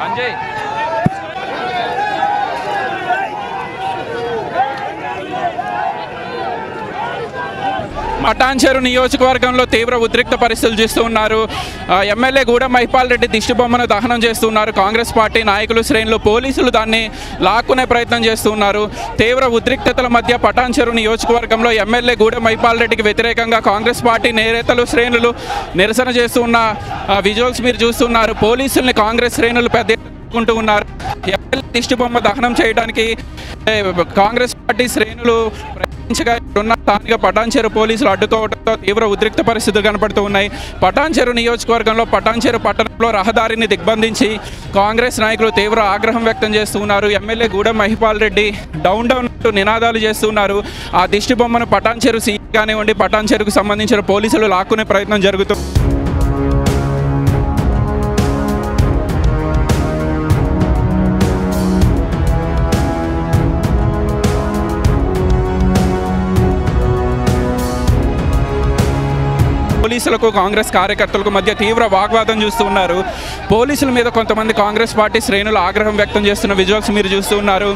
అంజయ్ పటాన్చెరు నియోజకవర్గంలో తీవ్ర ఉద్రిక్త పరిస్థితులు చూస్తూ ఉన్నారు. ఎమ్మెల్యే గూడెం మహిపాల్ రెడ్డి దిష్టిబొమ్మను దహనం చేస్తున్నారు కాంగ్రెస్ పార్టీ నాయకులు శ్రేణులు. పోలీసులు దాన్ని లాక్కునే ప్రయత్నం చేస్తూ ఉన్నారు. తీవ్ర ఉద్రిక్తతల మధ్య పటాన్చెరు నియోజకవర్గంలో ఎమ్మెల్యే గూడెం మహిపాల్ రెడ్డికి వ్యతిరేకంగా కాంగ్రెస్ పార్టీ నేతలు శ్రేణులు నిరసన చేస్తూ ఉన్న విజువల్స్ మీరు చూస్తున్నారు. పోలీసుల్ని కాంగ్రెస్ శ్రేణులు పెద్ద ఎత్తుకుంటూ ఉన్నారు. ఎమ్మెల్యే దిష్టిబొమ్మ దహనం చేయడానికి కాంగ్రెస్ పార్టీ శ్రేణులు ఉన్న స్థానిక పటాన్చెరు పోలీసులు అడ్డుకోవడంతో తీవ్ర ఉద్రిక్త పరిస్థితులు కనపడుతూ ఉన్నాయి. పటాన్చెరు నియోజకవర్గంలో పటాన్చెరు పట్టణంలో రహదారిని దిగ్బంధించి కాంగ్రెస్ నాయకులు తీవ్ర ఆగ్రహం వ్యక్తం చేస్తున్నారు. MLA Gudem Mahipal Reddy down down అంటూ నినాదాలు చేస్తున్నారు. ఆ దిష్టి బొమ్మను పటాన్చెరు సీఎం కానివ్వండి పటాన్చెరుకు సంబంధించిన పోలీసులు లాక్కునే ప్రయత్నం జరుగుతుంది. పోలీసులకు కాంగ్రెస్ కార్యకర్తలకు మధ్య తీవ్ర వాగ్వాదం చూస్తూ ఉన్నారు. పోలీసుల మీద కొంతమంది కాంగ్రెస్ పార్టీ శ్రేణులు ఆగ్రహం వ్యక్తం చేస్తున్న విజువల్స్ మీరు చూస్తూ ఉన్నారు.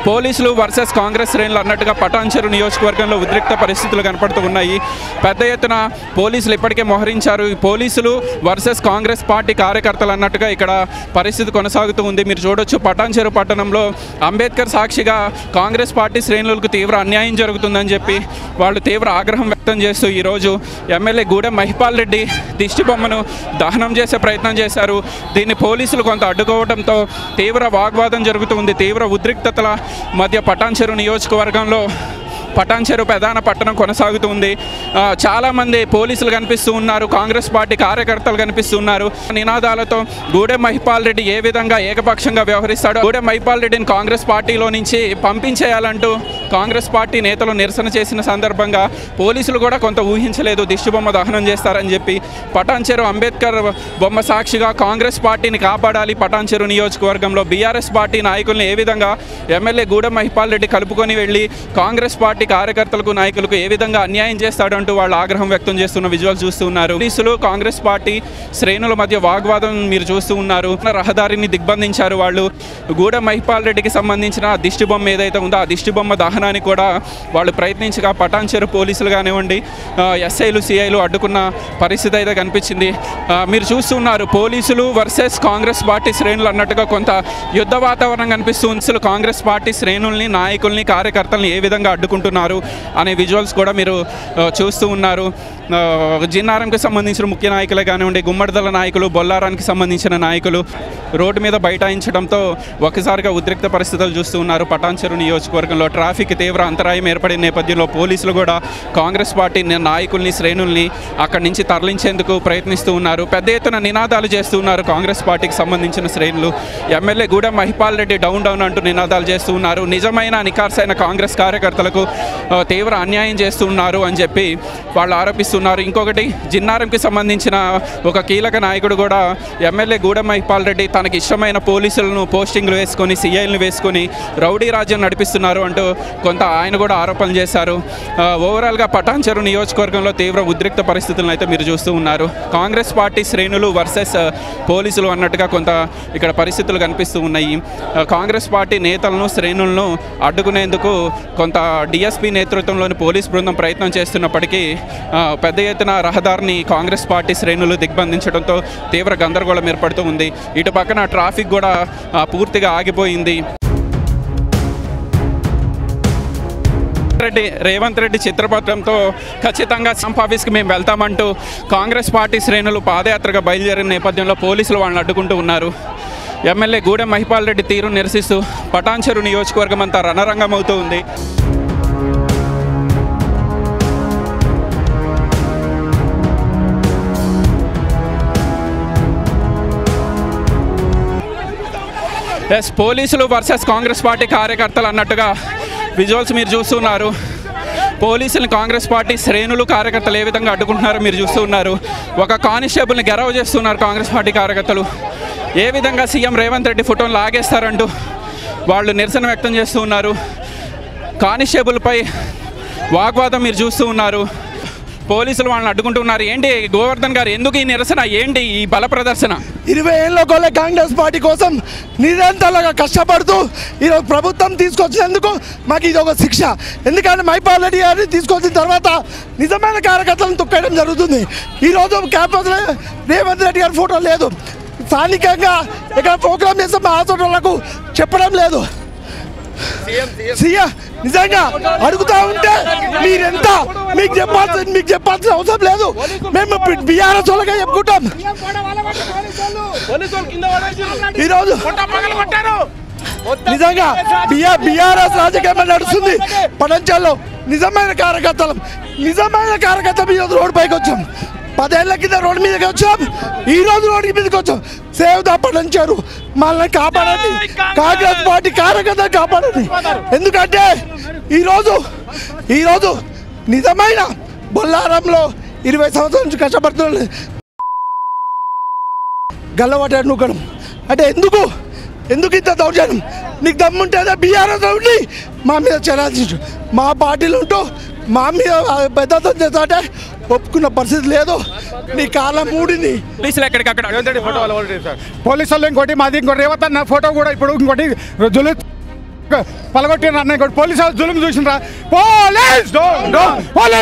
పోలీసులు వర్సెస్ కాంగ్రెస్ శ్రేణులు అన్నట్టుగా పటాన్చెరు నియోజకవర్గంలో ఉద్రిక్త పరిస్థితులు కనపడుతూ ఉన్నాయి. పెద్ద ఎత్తున పోలీసులు ఇప్పటికే మోహరించారు. పోలీసులు వర్సెస్ కాంగ్రెస్ పార్టీ కార్యకర్తలు అన్నట్టుగా ఇక్కడ పరిస్థితి కొనసాగుతూ ఉంది. మీరు చూడొచ్చు పటాన్చెరు పట్టణంలో అంబేద్కర్ సాక్షిగా కాంగ్రెస్ పార్టీ శ్రేణులకు తీవ్ర అన్యాయం జరుగుతుందని చెప్పి వాళ్ళు తీవ్ర ఆగ్రహం వ్యక్తం చేస్తూ ఈరోజు ఎమ్మెల్యే గూడెం మహిపాల్ రెడ్డి దిష్టి బొమ్మను దహనం చేసే ప్రయత్నం చేశారు. దీన్ని పోలీసులు కొంత అడ్డుకోవడంతో తీవ్ర వాగ్వాదం జరుగుతుంది. తీవ్ర ఉద్రిక్తతల మధ్య పటాన్చెరు నియోజకవర్గంలో పటాన్చెరు ప్రధాన పట్టణం కొనసాగుతుంది. చాలామంది పోలీసులు కనిపిస్తూ ఉన్నారు. కాంగ్రెస్ పార్టీ కార్యకర్తలు కనిపిస్తూ ఉన్నారు. నినాదాలతో గూడెం మహిపాల్ రెడ్డి ఏ విధంగా ఏకపక్షంగా వ్యవహరిస్తాడో గూడెం మహిపాల్ రెడ్డిని కాంగ్రెస్ పార్టీలో నుంచి పంపించేయాలంటూ కాంగ్రెస్ పార్టీ నేతలు నిరసన చేసిన సందర్భంగా పోలీసులు కూడా కొంత ఊహించలేదు దిష్టిబొమ్మ దహనం చేస్తారని చెప్పి. పటాన్చెరు అంబేద్కర్ బొమ్మ సాక్షిగా కాంగ్రెస్ పార్టీని కాపాడాలి. పటాన్చెరు నియోజకవర్గంలో బీఆర్ఎస్ పార్టీ నాయకుల్ని ఏ విధంగా ఎమ్మెల్యే గూడెం మహిపాల్ రెడ్డి కలుపుకొని వెళ్ళి కాంగ్రెస్ పార్టీ కార్యకర్తలకు నాయకులకు ఏ విధంగా అన్యాయం చేస్తాడంటూ వాళ్ళు ఆగ్రహం వ్యక్తం చేస్తున్న విజువల్స్ చూస్తూ ఉన్నారు. పోలీసులు కాంగ్రెస్ పార్టీ శ్రేణుల మధ్య వాగ్వాదం మీరు చూస్తూ ఉన్నారు. రహదారిని దిగ్బంధించారు వాళ్ళు. గూడెం మహిపాల్ రెడ్డికి సంబంధించిన దిష్టి బొమ్మ ఏదైతే ఉందో ఆ దిష్టి బొమ్మ దహనానికి కూడా వాళ్ళు ప్రయత్నించగా పటాన్చెరు పోలీసులు కానివ్వండి ఎస్ఐలు సిఐలు అడ్డుకున్న పరిస్థితి అయితే కనిపించింది. మీరు చూస్తున్నారు పోలీసులు వర్సెస్ కాంగ్రెస్ పార్టీ శ్రేణులు అన్నట్టుగా కొంత యుద్ధ వాతావరణం కనిపిస్తుంది. కాంగ్రెస్ పార్టీ శ్రేణుల్ని నాయకుల్ని కార్యకర్తల్ని ఏ విధంగా అడ్డుకుంటున్నారు అనే విజువల్స్ కూడా మీరు చూస్తూ ఉన్నారు. జిన్నారంకి సంబంధించిన ముఖ్య నాయకులే కానివ్వండి గుమ్మడిదల నాయకులు బొల్లారానికి సంబంధించిన నాయకులు రోడ్డు మీద బైఠాయించడంతో ఒకసారిగా ఉద్రిక్త పరిస్థితులు చూస్తూ ఉన్నారు. పటాన్చెరు నియోజకవర్గంలో ట్రాఫిక్ తీవ్ర అంతరాయం ఏర్పడిన నేపథ్యంలో పోలీసులు కూడా కాంగ్రెస్ పార్టీ నాయకుల్ని శ్రేణుల్ని అక్కడి నుంచి తరలించేందుకు ప్రయత్నిస్తూ ఉన్నారు. పెద్ద ఎత్తున నినాదాలు చేస్తూ ఉన్నారు కాంగ్రెస్ పార్టీకి సంబంధించిన శ్రేణులు. MLA Gudem Mahipal Reddy down down అంటూ నినాదాలు చేస్తూ ఉన్నారు. నిజమైన నికార్సైన కాంగ్రెస్ కార్యకర్తలకు తీవ్ర అన్యాయం చేస్తున్నారు అని చెప్పి వాళ్ళు ఆరోపిస్తున్నారు. ఇంకొకటి జిన్నారంకి సంబంధించిన ఒక కీలక నాయకుడు కూడా ఎమ్మెల్యే గూడెం మహిపాల్ రెడ్డి తనకి ఇష్టమైన పోలీసులను పోస్టింగ్లు వేసుకొని సిఐలను వేసుకొని రౌడీ రాజ్యం నడిపిస్తున్నారు అంటూ కొంత ఆయన కూడా ఆరోపణలు చేశారు. ఓవరాల్గా పటాన్చెరు నియోజకవర్గంలో తీవ్ర ఉద్రిక్త పరిస్థితులను అయితే మీరు చూస్తూ ఉన్నారు. కాంగ్రెస్ పార్టీ శ్రేణులు వర్సెస్ పోలీసులు అన్నట్టుగా కొంత ఇక్కడ పరిస్థితులు కనిపిస్తూ ఉన్నాయి. కాంగ్రెస్ పార్టీ నేతలను శ్రేణులను అడ్డుకునేందుకు కొంత డిఎస్పీ నేతృత్వంలోని పోలీస్ బృందం ప్రయత్నం చేస్తున్నప్పటికీ పెద్ద ఎత్తున రహదారిని కాంగ్రెస్ పార్టీ శ్రేణులు దిగ్బంధించడంతో తీవ్ర గందరగోళం ఏర్పడుతూ ఉంది. ఇటు పక్కన ట్రాఫిక్ కూడా పూర్తిగా ఆగిపోయింది. రేవంత్ రెడ్డి చిత్రపటంతో ఖచ్చితంగా క్యాంప్ ఆఫీస్కి మేము వెళ్తామంటూ కాంగ్రెస్ పార్టీ శ్రేణులు పాదయాత్రగా బయలుదేరిన నేపథ్యంలో పోలీసులు వాళ్ళని అడ్డుకుంటూ ఉన్నారు. ఎమ్మెల్యే గూడెం మహిపాల్ రెడ్డి తీరు నిరసిస్తూ పటాన్చెరు నియోజకవర్గం అంతా రణరంగం అవుతూ ఉంది. పోలీసులు వర్సెస్ కాంగ్రెస్ పార్టీ కార్యకర్తలు అన్నట్టుగా విజువల్స్ మీరు చూస్తున్నారు. పోలీసులు కాంగ్రెస్ పార్టీ శ్రేణులు కార్యకర్తలు ఏ విధంగా అడ్డుకుంటున్నారో మీరు చూస్తూ ఉన్నారు. ఒక కానిస్టేబుల్ని గెరవ చేస్తున్నారు కాంగ్రెస్ పార్టీ కార్యకర్తలు. ఏ విధంగా సీఎం రేవంత్ రెడ్డి ఫోటోను లాగేస్తారంటూ వాళ్ళు నిరసన వ్యక్తం చేస్తూ ఉన్నారు. కానిస్టేబుల్పై వాగ్వాదం మీరు చూస్తూ ఉన్నారు. పోలీసులు వాళ్ళని అడ్డుకుంటున్నారు. ఏంటి గోవర్ధన్ గారు, ఎందుకు ఈ నిరసన, ఏంటి ఈ బల ప్రదర్శన? 20 ఏళ్ళ కొల్ల కాంగ్రెస్ పార్టీ కోసం నిరంతరంగా కష్టపడుతూ ఈరోజు ప్రభుత్వం తీసుకొచ్చినందుకు మాకు ఇది ఒక శిక్ష. ఎందుకంటే మైపాల్ రెడ్డి గారిని తీసుకొచ్చిన తర్వాత నిజమైన కార్యకర్తలను తొక్కేయడం జరుగుతుంది. ఈరోజు క్యాంపస్లో రేవంత్ రెడ్డి గారి ఫోటో లేదు, స్థానికంగా ఇక్కడ ప్రోగ్రామ్ చేస్తే మా హాస్పిటళ్లకు చెప్పడం లేదు. సీఎం నిజంగా అడుగుతా ఉంటే మీరెంత మీకు చెప్పాల్సిన అవసరం లేదు. మేము బీఆర్ఎస్ వాళ్ళగా చెప్పుకుంటాం. ఈరోజు నిజంగా బీఆర్ఎస్ రాజకీయం నడుస్తుంది పడంచల్లో. నిజమైన కార్యకర్తలు ఈరోజు రోడ్డు పైకి వచ్చాం. 10 ఏళ్ల కింద రోడ్డు మీదకి వచ్చాం, ఈ రోజు రోడ్డు మీదకి వచ్చాం. సేవ్ ద పడంచారు, మనల్ని కాపాడండి, కాంగ్రెస్ పార్టీ కార్యకర్తలు కాపాడండి. ఎందుకంటే ఈరోజు నిజమైన బొల్లారంలో 20 సంవత్సరాల నుంచి కష్టపడుతున్న గల్లవాటాడు నూకడం అంటే ఎందుకు ఇంత దౌర్జన్యం? నీకు దమ్ముంటేనే బీఆర్ఎస్ ఉండి మా మీద చలాల్సించు, మా పార్టీలు ఉంటూ మా మీద పెద్దతం చేస్తాంటే ఒప్పుకున్న పరిస్థితి లేదు. నీ కాలం మూడింది. పోలీసులు ఎక్కడికక్కడ పోలీసు వాళ్ళు ఇంకోటి మాది ఇంకోటి రేవత్ అన్న ఫోటో కూడా ఇప్పుడు ఇంకోటి పలగొట్టిన అన్న ఇంకోటి పోలీసు వాళ్ళు జులుం చూసినరా పోలీసు వాళ్ళ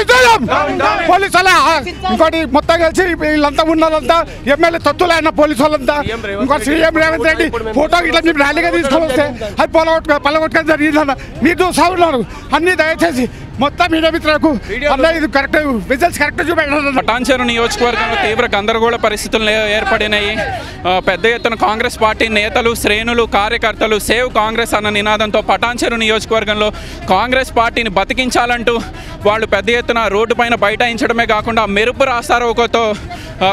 ఇంకోటి మొత్తం కలిసి వీళ్ళంతా ఉన్నదంతా ఎమ్మెల్యే తత్తులు అయిన పోలీసు వాళ్ళంతా ఇంకోటి సీఎం రేవంత్ రెడ్డి ఫోటో ఇట్లా మేము ర్యాలీగా తీసుకొని వస్తే అది పలగొట్టుకొని జరిగిందన్న మీరు చూసా ఉన్నారు. అన్ని దయచేసి మొత్తం మీడియా మిత్రులకు ఇది కరెక్ట్ రిజల్ట్స్ కరెక్ట్ చూపెట్టారు. పటాన్చెరు నియోజకవర్గంలో తీవ్ర గందరగోళ పరిస్థితులు ఏర్పడినాయి. పెద్ద ఎత్తున కాంగ్రెస్ పార్టీ నేతలు, శ్రేణులు, కార్యకర్తలు సేవ్ కాంగ్రెస్ అన్న నినాదంతో పటాన్చెరు నియోజకవర్గంలో కాంగ్రెస్ పార్టీని బతికించాలంటూ వాళ్ళు పెద్ద ఎత్తున రోడ్డు పైన బైఠాయించడమే కాకుండా మెరుపు రాస్తారోకోతో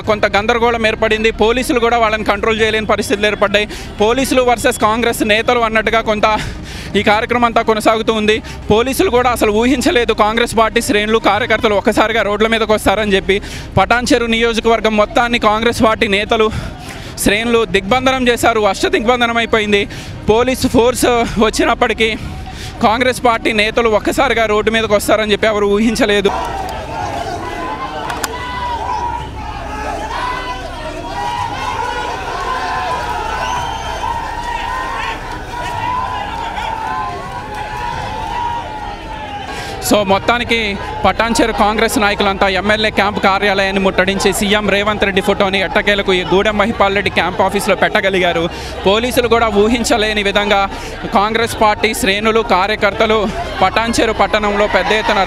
కొంత గందరగోళం ఏర్పడింది. పోలీసులు కూడా వాళ్ళని కంట్రోల్ చేయలేని పరిస్థితులు ఏర్పడ్డాయి. పోలీసులు వర్సెస్ కాంగ్రెస్ నేతలు అన్నట్టుగా కొంత ఈ కార్యక్రమం అంతా కొనసాగుతూ ఉంది. పోలీసులు కూడా అసలు ఊహించలేదు కాంగ్రెస్ పార్టీ శ్రేణులు, కార్యకర్తలు ఒక్కసారిగా రోడ్ల మీదకి వస్తారని చెప్పి. పటాన్చెరు నియోజకవర్గం మొత్తాన్ని కాంగ్రెస్ పార్టీ నేతలు, శ్రేణులు దిగ్బంధనం చేశారు. దిగ్బంధనం అయిపోయింది. పోలీసు ఫోర్స్ వచ్చినప్పటికీ కాంగ్రెస్ పార్టీ నేతలు ఒక్కసారిగా రోడ్డు మీదకి వస్తారని చెప్పి ఎవరు ఊహించలేదు. సో మొత్తానికి పటాన్చెరు కాంగ్రెస్ నాయకులంతా ఎమ్మెల్యే క్యాంపు కార్యాలయాన్ని ముట్టడించి సీఎం రేవంత్ రెడ్డి ఫోటోని ఎట్టకేలకు ఈ గూడెం మహిపాల్ రెడ్డి క్యాంప్ ఆఫీస్లో పెట్టగలిగారు. పోలీసులు కూడా ఊహించలేని విధంగా కాంగ్రెస్ పార్టీ శ్రేణులు, కార్యకర్తలు పటాన్చెరు పట్టణంలో పెద్ద ఎత్తున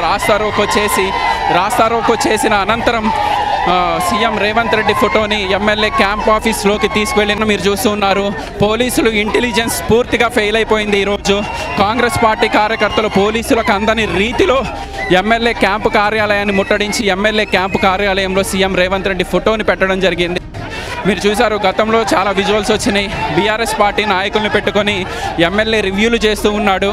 రాస్తారోకో చేసిన అనంతరం సీఎం రేవంత్ రెడ్డి ఫోటోని ఎమ్మెల్యే క్యాంప్ ఆఫీస్లోకి తీసుకువెళ్ళిన మీరు చూస్తూ ఉన్నారు. పోలీసులు ఇంటెలిజెన్స్ పూర్తిగా ఫెయిల్ అయిపోయింది. ఈరోజు కాంగ్రెస్ పార్టీ కార్యకర్తలు పోలీసులకు అందని రీతిలో ఎమ్మెల్యే క్యాంపు కార్యాలయాన్ని ముట్టడించి ఎమ్మెల్యే క్యాంపు కార్యాలయంలో సీఎం రేవంత్ రెడ్డి ఫోటోని పెట్టడం జరిగింది. మీరు చూసారు, గతంలో చాలా విజువల్స్ వచ్చినాయి. బీఆర్ఎస్ పార్టీ నాయకుల్ని పెట్టుకొని ఎమ్మెల్యే రివ్యూలు చేస్తూ ఉన్నాడు.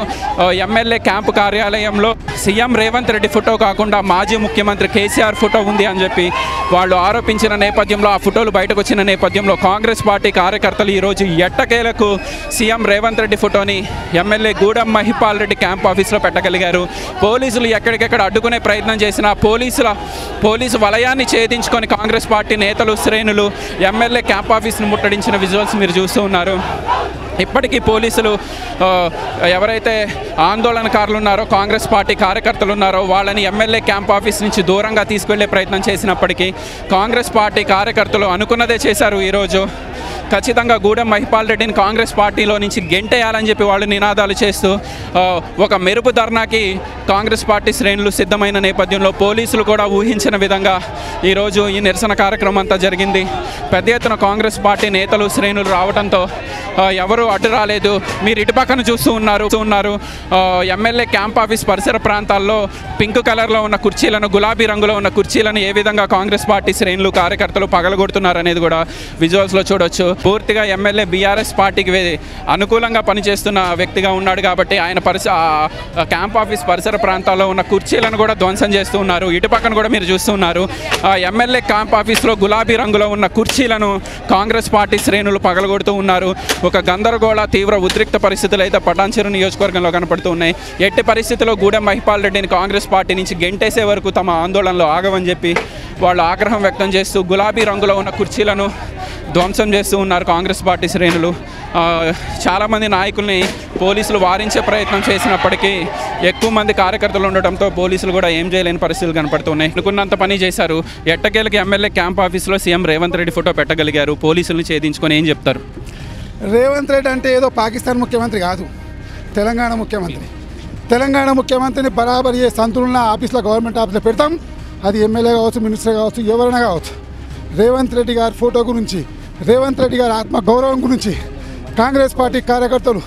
ఎమ్మెల్యే క్యాంపు కార్యాలయంలో సీఎం రేవంత్ రెడ్డి ఫోటో కాకుండా మాజీ ముఖ్యమంత్రి కేసీఆర్ ఫోటో ఉంది అని చెప్పి వాళ్ళు ఆరోపించిన నేపథ్యంలో, ఆ ఫోటోలు బయటకు వచ్చిన నేపథ్యంలో కాంగ్రెస్ పార్టీ కార్యకర్తలు ఈరోజు ఎట్టకేలకు సీఎం రేవంత్ రెడ్డి ఫోటోని ఎమ్మెల్యే గూడెం మహిపాల్ రెడ్డి క్యాంప్ ఆఫీస్లో పెట్టగలిగారు. పోలీసులు ఎక్కడికెక్కడ అడ్డుకునే ప్రయత్నం చేసిన పోలీసు వలయాన్ని ఛేదించుకొని కాంగ్రెస్ పార్టీ నేతలు, శ్రేణులు ఎమ్మెల్యే క్యాంప్ ఆఫీస్ను ముట్టడించిన విజువల్స్ మీరు చూస్తూ ఉన్నారు. ఇప్పటికీ పోలీసులు ఎవరైతే ఆందోళనకారులు ఉన్నారో, కాంగ్రెస్ పార్టీ కార్యకర్తలు ఉన్నారో వాళ్ళని ఎమ్మెల్యే క్యాంప్ ఆఫీస్ నుంచి దూరంగా తీసుకెళ్లే ప్రయత్నం చేసినప్పటికీ కాంగ్రెస్ పార్టీ కార్యకర్తలు అనుకున్నదే చేశారు. ఈరోజు ఖచ్చితంగా గూడెం మహిపాల్ రెడ్డిని కాంగ్రెస్ పార్టీలో నుంచి గెంటేయాలని చెప్పి వాళ్ళు నినాదాలు చేస్తూ ఒక మెరుపు ధర్నాకి కాంగ్రెస్ పార్టీ శ్రేణులు సిద్ధమైన నేపథ్యంలో పోలీసులు కూడా ఊహించిన విధంగా ఈరోజు ఈ నిరసన కార్యక్రమం అంతా జరిగింది. పెద్ద ఎత్తున కాంగ్రెస్ పార్టీ నేతలు, శ్రేణులు రావడంతో ఎవరు అడ్డు రాలేదు. మీరు ఇటు పక్కన చూస్తూ ఉన్నారు ఎమ్మెల్యే క్యాంప్ ఆఫీస్ పరిసర ప్రాంతాల్లో పింక్ కలర్లో ఉన్న కుర్చీలను, గులాబీ రంగులో ఉన్న కుర్చీలను ఏ విధంగా కాంగ్రెస్ పార్టీ శ్రేణులు, కార్యకర్తలు పగలగొడుతున్నారు అనేది కూడా విజువల్స్లో చూడొచ్చు. పూర్తిగా ఎమ్మెల్యే బీఆర్ఎస్ పార్టీకి అనుకూలంగా పనిచేస్తున్న వ్యక్తిగా ఉన్నాడు కాబట్టి ఆయన క్యాంప్ ఆఫీస్ పరిసర ప్రాంతాల్లో ఉన్న కుర్చీలను కూడా ధ్వంసం చేస్తూ ఉన్నారు. ఇటు పక్కన కూడా మీరు చూస్తూ ఉన్నారు ఎమ్మెల్యే క్యాంప్ ఆఫీస్లో గులాబీ రంగులో ఉన్న కుర్చీలను కాంగ్రెస్ పార్టీ శ్రేణులు పగలగొడుతూ ఉన్నారు. ఒక గందరగోళ తీవ్ర ఉద్రిక్త పరిస్థితులు అయితే పటాన్చెరు నియోజకవర్గంలో కనపడుతూ ఉన్నాయి. ఎట్టి పరిస్థితుల్లో గూడెం మహిపాల్ రెడ్డిని కాంగ్రెస్ పార్టీ నుంచి గెంటేసే వరకు తమ ఆందోళనలో ఆగవని చెప్పి వాళ్ళు ఆగ్రహం వ్యక్తం చేస్తూ గులాబీ రంగులో ఉన్న కుర్చీలను ధ్వంసం చేస్తూ ఉన్నారు కాంగ్రెస్ పార్టీ శ్రేణులు. చాలామంది నాయకుల్ని పోలీసులు వారించే ప్రయత్నం చేసినప్పటికీ ఎక్కువ మంది కార్యకర్తలు ఉండటంతో పోలీసులు కూడా ఏం చేయలేని పరిస్థితులు కనపడుతున్నాయి. అనుకున్నంత పని చేశారు. ఎట్టకేలకి ఎమ్మెల్యే క్యాంప్ ఆఫీస్లో సీఎం రేవంత్ రెడ్డి ఫోటో పెట్టగలిగారు. పోలీసులను ఛేదించుకొని ఏం చెప్తారు? రేవంత్ రెడ్డి అంటే ఏదో పాకిస్తాన్ ముఖ్యమంత్రి కాదు, తెలంగాణ ముఖ్యమంత్రి. తెలంగాణ ముఖ్యమంత్రిని బరాబర్ ఏ సంతులన ఆఫీస్లో గవర్నమెంట్ ఆఫీస్లో పెడతాం. అది ఎమ్మెల్యే కావచ్చు, మినిస్టర్ కావచ్చు, ఎవరైనా కావచ్చు. రేవంత్ రెడ్డి గారి ఫోటో గురించి, రేవంత్ రెడ్డి గారి ఆత్మ గౌరవం గురించి కాంగ్రెస్ పార్టీ కార్యకర్తలు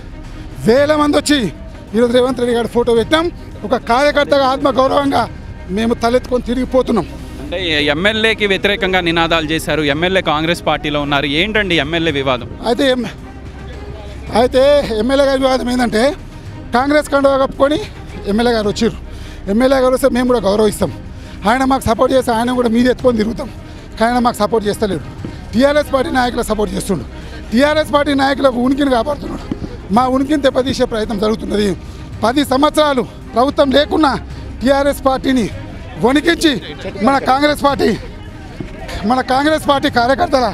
వేల మంది వచ్చి ఈరోజు రేవంత్ రెడ్డి గారి ఫోటో పెట్టాం. ఒక కార్యకర్తగా ఆత్మ గౌరవంగా మేము తలెత్తుకొని తిరిగిపోతున్నాం. అంటే ఎమ్మెల్యేకి వ్యతిరేకంగా నినాదాలు చేశారు. ఎమ్మెల్యే కాంగ్రెస్ పార్టీలో ఉన్నారు. ఏంటండి ఎమ్మెల్యే వివాదం? అయితే ఎమ్మెల్యే గారి వివాదం ఏంటంటే కాంగ్రెస్ కండువా కప్పుకొని ఎమ్మెల్యే గారు వచ్చారు. ఎమ్మెల్యే గారు వస్తే మేము కూడా గౌరవిస్తాం. ఆయన మాకు సపోర్ట్ చేస్తే ఆయన కూడా మీద ఎత్తుకొని తిరుగుతాం. ఆయన మాకు సపోర్ట్ చేస్తలేడు. టీఆర్ఎస్ పార్టీ నాయకులకు సపోర్ట్ చేస్తుండు. టీఆర్ఎస్ పార్టీ నాయకులకు ఉనికిని కాపాడుతున్నాడు. మా ఉనికిని దెబ్బతీసే ప్రయత్నం జరుగుతున్నది. 10 సంవత్సరాలు ప్రభుత్వం లేకున్నా టీఆర్ఎస్ పార్టీని వణికించి మన కాంగ్రెస్ పార్టీ కార్యకర్తల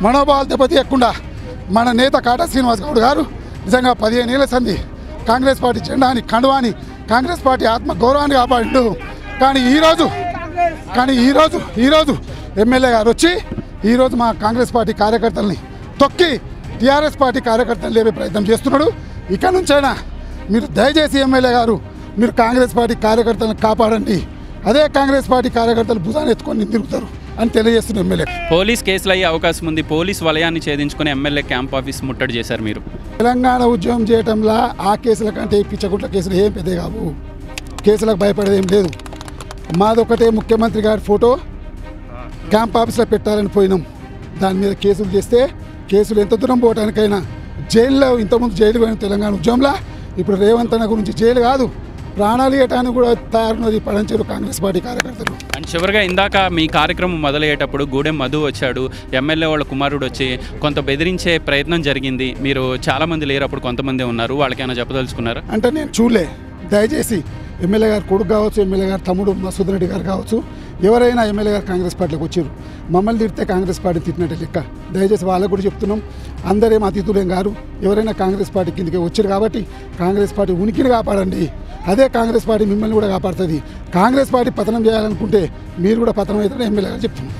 మనోభావాలు దెబ్బతీయకుండా మన నేత కాటా శ్రీనివాస్ గౌడ్ గారు నిజంగా 15 ఏళ్ల సంది కాంగ్రెస్ పార్టీ జెండాని, కండువాని, కాంగ్రెస్ పార్టీ ఆత్మ గౌరవాన్ని కాపాడిండు. కానీ ఈరోజు ఎమ్మెల్యే గారు వచ్చి ఈరోజు మా కాంగ్రెస్ పార్టీ కార్యకర్తల్ని తొక్కి టీఆర్ఎస్ పార్టీ కార్యకర్తలు లేపే ప్రయత్నం చేస్తున్నాడు. ఇక నుంచైనా మీరు దయచేసి ఎమ్మెల్యే గారు మీరు కాంగ్రెస్ పార్టీ కార్యకర్తలను కాపాడండి. అదే కాంగ్రెస్ పార్టీ కార్యకర్తలు భుజాన్ని ఎత్తుకొని తిరుగుతారు అని తెలియజేస్తున్న ఎమ్మెల్యే. పోలీస్ కేసులు అయ్యే అవకాశం ఉంది. పోలీస్ వలయాన్ని ఛేదించుకుని ఎమ్మెల్యే క్యాంప్ ఆఫీస్ ముట్టడి చేశారు మీరు. తెలంగాణ ఉద్యమం చేయటంలో ఆ కేసుల కంటే పిచ్చగుట్ల కేసులు ఏం పెద్ద కావు. కేసులకు భయపడేది ఏం లేదు. మాదొకటే ముఖ్యమంత్రి గారి ఫోటో క్యాంప్ ఆఫీస్లో పెట్టాలని పోయినాం. దాని మీద కేసులు చేస్తే కేసులు ఎంత దూరం పోవడానికైనా జైల్లో, ఇంతకుముందు జైలు పోయిన తెలంగాణ ఉద్యమంలో ఇప్పుడు రేవంత్ అన్న గురించి జైలు కాదు ప్రాణాలు ఇవ్వటానికి కూడా తయారున్నది పటాన్చెరు కాంగ్రెస్ పార్టీ కార్యకర్తలు. అండ్ చివరిగా ఇందాక మీ కార్యక్రమం మొదలయ్యేటప్పుడు గూడెం మధు వచ్చాడు, ఎమ్మెల్యే వాళ్ళ కుమారుడు వచ్చి కొంత బెదిరించే ప్రయత్నం జరిగింది. మీరు చాలామంది లేరు, అప్పుడు కొంతమంది ఉన్నారు. వాళ్ళకైనా చెప్పదలుచుకున్నారు అంటే నేను చూడలే. దయచేసి ఎమ్మెల్యే గారు కొడుకు కావచ్చు, ఎమ్మెల్యే గారు తమ్ముడు మసూద్ రెడ్డి గారు కావచ్చు, ఎవరైనా ఎమ్మెల్యే గారు కాంగ్రెస్ పార్టీలోకి వచ్చారు. మమ్మల్ని తిడితే కాంగ్రెస్ పార్టీ తిట్టినట్టే లెక్క. దయచేసి వాళ్ళకు కూడా చెప్తున్నాం, అందరేం అతిథులేం గారు, ఎవరైనా కాంగ్రెస్ పార్టీ కిందకే వచ్చారు కాబట్టి కాంగ్రెస్ పార్టీ ఉనికిని కాపాడండి. అదే కాంగ్రెస్ పార్టీ మిమ్మల్ని కూడా కాపాడుతుంది. కాంగ్రెస్ పార్టీ పతనం చేయాలనుకుంటే మీరు కూడా పతనం అవుతారని ఎమ్మెల్యే గారు చెప్తున్నాం.